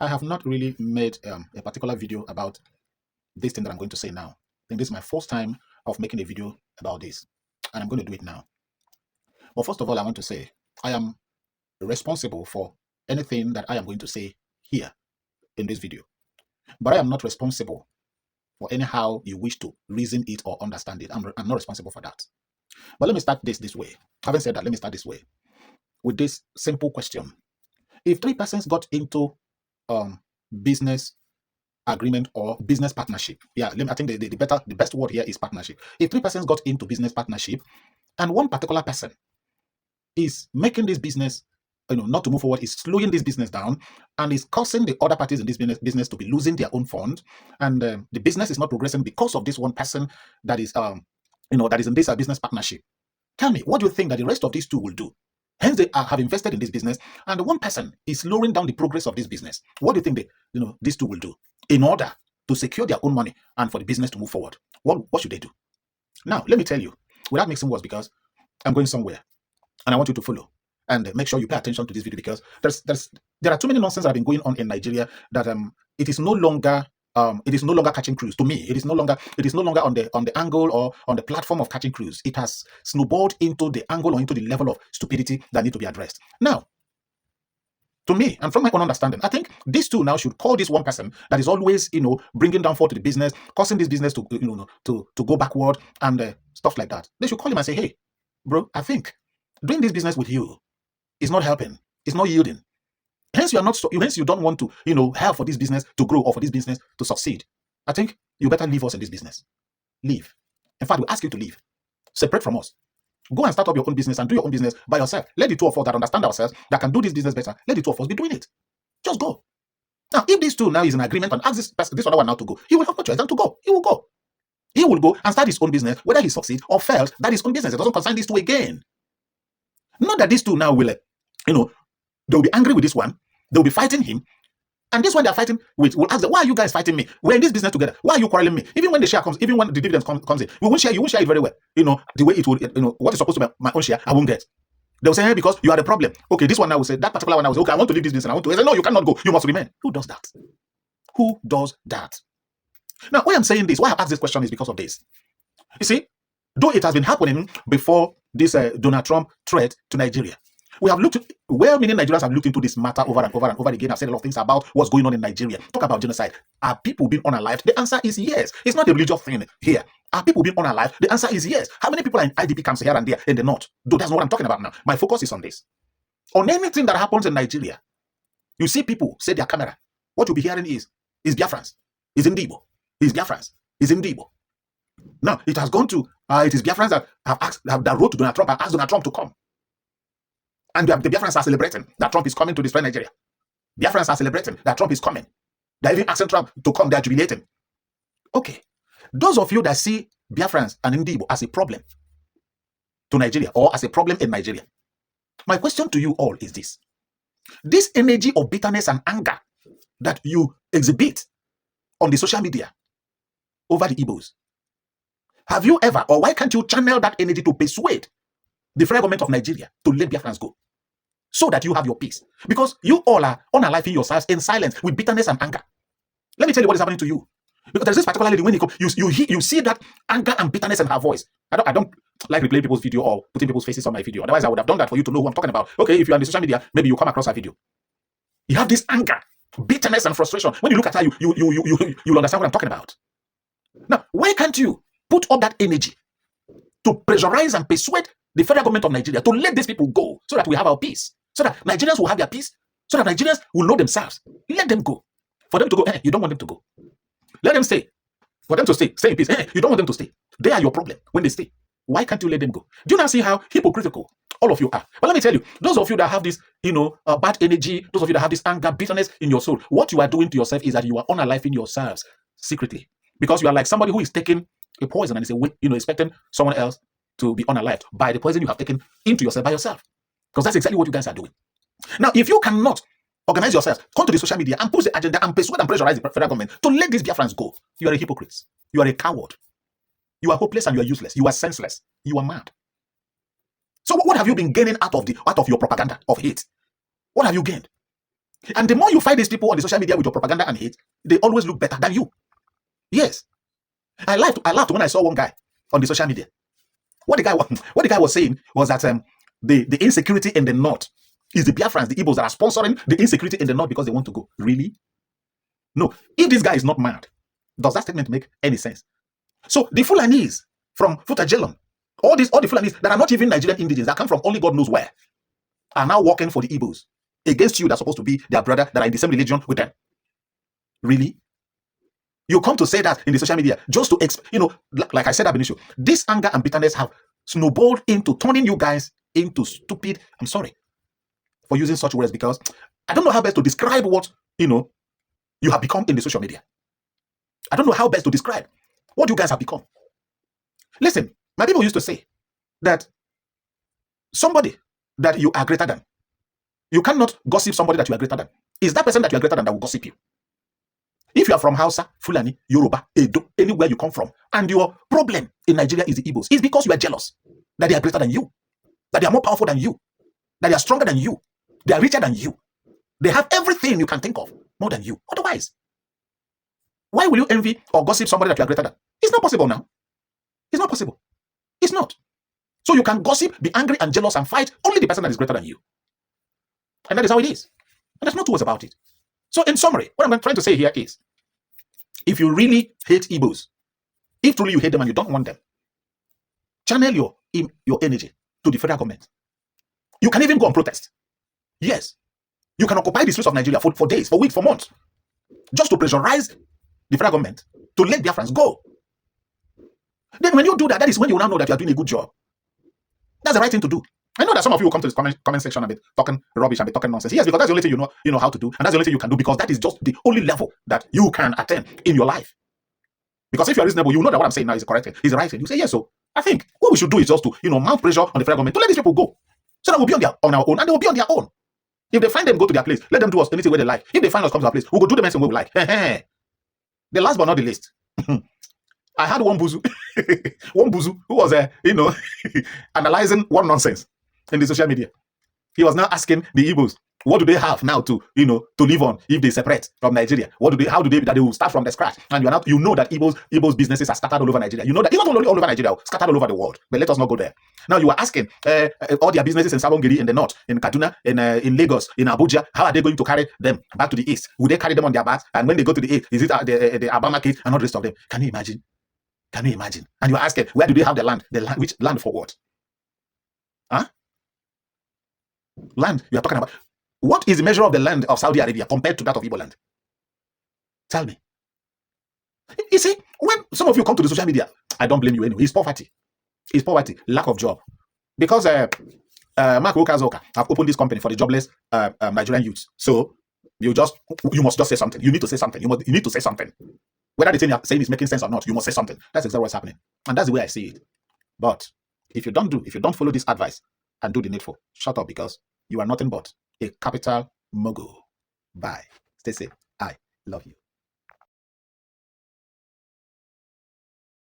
I have not really made a particular video about this thing that I'm going to say now. I think this is my first time of making a video about this, and I'm going to do it now. But first of all, I want to say I am responsible for anything that I am going to say here in this video. But I am not responsible for anyhow you wish to reason it or understand it. I'm not responsible for that. But let me start this way. Having said that, let me start this way with this simple question. If three persons got into business agreement or business partnership, I think the best word here is partnership. If three persons got into business partnership and one particular person is making this business not to move forward, is slowing this business down and is causing the other parties in this business to be losing their own funds, and the business is not progressing because of this one person that is that is in this business partnership. Tell me, what do you think that the rest of these two will do? Hence, they have invested in this business, and the one person is slowing down the progress of this business. What do you think these two will do in order to secure their own money and for the business to move forward? What should they do? Now, let me tell you, without mixing words, because I'm going somewhere, and I want you to follow and make sure you pay attention to this video, because there are too many nonsense that have been going on in Nigeria that it is no longer catching cruise. To me, it is no longer on the angle or on the platform of catching cruise. It has snowballed into the angle or into the level of stupidity that need to be addressed. Now, to me, and from my own understanding, I think these two now should call this one person that is always bringing downfall to the business, causing this business to to go backward and stuff like that. They should call him and say, "Hey, bro, I think doing this business with you is not helping. It's not yielding. Hence, you don't want to, help for this business to grow or for this business to succeed. I think you better leave us in this business. Leave. In fact, we ask you to leave. Separate from us. Go and start up your own business and do your own business by yourself. Let the two of us that understand ourselves, that can do this business better, let the two of us be doing it. Just go. Now, if these two now is in agreement and ask this other one now to go, he will have no choice than to go. He will go. He will go and start his own business, whether he succeeds or fails, that is his own business. It doesn't concern these two again. Not that these two now will, they'll be angry with this one. They'll be fighting him. And this one they're fighting with will ask them, why are you guys fighting me? We're in this business together. Why are you quarreling me? Even when the share comes, even when the dividends comes in, you won't share it very well. The way it will, what is supposed to be my own share, I won't get. They'll say, hey, because you are the problem. Okay, this one now will say, that particular one now will say, okay, I want to leave this business and I want to. They say, no, you cannot go. You must remain. Who does that? Who does that? Now, why I'm saying this, why I ask this question is because of this. You see, though it has been happening before this Donald Trump threat to Nigeria, we have looked, many Nigerians have looked into this matter over and over and over again. I've said a lot of things about what's going on in Nigeria. Talk about genocide. Are people being unalived? The answer is yes. It's not a religious thing here. Are people being unalived? The answer is yes. How many people are in IDP camps here and there in the north? Though that's not what I'm talking about now. My focus is on this. On anything that happens in Nigeria, you see people say their camera. What you'll be hearing is Biafrans, is Ndibo, is Biafrans, is Ndibo. Now, it has gone to, it is Biafrans that that wrote to Donald Trump and asked Donald Trump to come. And the Biafrans are celebrating that Trump is coming to destroy Nigeria. Biafrans are celebrating that Trump is coming. They're even asking Trump to come. They're jubilating. Okay. Those of you that see Biafrans and Ndibo as a problem to Nigeria or as a problem in Nigeria, my question to you all is this. This energy of bitterness and anger that you exhibit on the social media over the Igbos, have you ever, or why can't you channel that energy to persuade the federal government of Nigeria to let Biafrans go, so that you have your peace? Because you all are unaliving yourselves in silence with bitterness and anger. Let me tell you what is happening to you. Because there's this particular lady, when you see that anger and bitterness in her voice. I don't like replaying people's video or putting people's faces on my video. Otherwise, I would have done that for you to know who I'm talking about. Okay, if you're on the social media, maybe you come across her video. You have this anger, bitterness, and frustration. When you look at her, you'll understand what I'm talking about. Now, why can't you put up that energy to pressurize and persuade the federal government of Nigeria to let these people go, so that we have our peace, so that Nigerians will have their peace, so that Nigerians will know themselves? Let them go. For them to go, you don't want them to go. Let them stay. For them to stay in peace. You don't want them to stay. They are your problem when they stay. Why can't you let them go? Do you now see how hypocritical all of you are? But let me tell you, those of you that have this, bad energy, those of you that have this anger, bitterness in your soul, what you are doing to yourself is that you are unaliving yourselves secretly, because you are like somebody who is taking a poison and is expecting someone else to be unalived by the poison you have taken into yourself by yourself. Because that's exactly what you guys are doing. Now, if you cannot organize yourselves, come to the social media and push the agenda and persuade and pressurize the federal government to let these Biafrans go, you are a hypocrite. You are a coward. You are hopeless and you are useless. You are senseless. You are mad. So what have you been gaining out of your propaganda of hate? What have you gained? And the more you fight these people on the social media with your propaganda and hate, they always look better than you. Yes. I laughed when I saw one guy on the social media. What the guy was saying was that the insecurity in the north is the Biafrans, the Igbos that are sponsoring the insecurity in the north because they want to go. Really? No. If this guy is not mad, does that statement make any sense? So the Fulanis from Futajelon, all the Fulanis that are not even Nigerian indigenes, that come from only God knows where, are now working for the Igbos against you that's supposed to be their brother that are in the same religion with them. Really? You come to say that in the social media just to, like I said ab initio, this anger and bitterness have snowballed into turning you guys into stupid. I'm sorry for using such words because I don't know how best to describe what, you have become in the social media. I don't know how best to describe what you guys have become. Listen, my people used to say that somebody that you are greater than, you cannot gossip somebody that you are greater than. It's that person that you are greater than that will gossip you. If you are from Hausa, Fulani, Yoruba, Edo, anywhere you come from, and your problem in Nigeria is the Igbos, it's because you are jealous that they are greater than you, that they are more powerful than you, that they are stronger than you, they are richer than you, they have everything you can think of more than you. Otherwise, why will you envy or gossip somebody that you are greater than? It's not possible now. It's not possible. It's not. So you can gossip, be angry and jealous and fight only the person that is greater than you. And that is how it is. And there's no two ways about it. So in summary, what I'm trying to say here is, if you really hate Igbos, if truly you hate them and you don't want them, channel your energy to the federal government. You can even go and protest. Yes. You can occupy the streets of Nigeria for days, for weeks, for months, just to pressurize the federal government to let Biafrans go. Then when you do that, that is when you now know that you are doing a good job. That's the right thing to do. I know that some of you will come to this comment section and be talking rubbish and be talking nonsense. Yes, because that's the only thing you know how to do, and that's the only thing you can do, because that is just the only level that you can attain in your life. Because if you are reasonable, you know that what I'm saying now is correct. Is the right thing. You say yes. So I think what we should do is just to mount pressure on the federal government to let these people go, so that we'll be on our own, and they will be on their own. If they find them, go to their place. Let them do us anything where they like. If they find us, come to our place. We'll go do the anything we like. The last but not the least, I had one buzu, who was analyzing one nonsense in the social media. He was now asking the Igbos, what do they have now to live on if they separate from Nigeria? How do they will start from the scratch? And you know that Igbos businesses are scattered all over Nigeria. You know that not only all over Nigeria, scattered all over the world. But let us not go there. Now you are asking all their businesses in Sabongiri in the north, in Kaduna, in Lagos, in Abuja, how are they going to carry them back to the east? Will they carry them on their backs? And when they go to the east, is it the Abama kids and all the rest of them? Can you imagine? Can you imagine? And you are asking, where do they have the land? Which land for what? Huh? Land you are talking about. What is the measure of the land of Saudi Arabia compared to that of Igbo land? Tell me. You see, when some of you come to the social media, I don't blame you anyway. It's poverty. It's poverty, lack of job. Because Mark Okazoka have opened this company for the jobless Nigerian youths. So you must just say something. You need to say something. You need to say something. Whether the thing you're saying is making sense or not, you must say something. That's exactly what's happening. And that's the way I see it. But if you don't follow this advice and do the needful, shut up, because you are nothing but a capital mogul. Bye. Stay safe. I love you.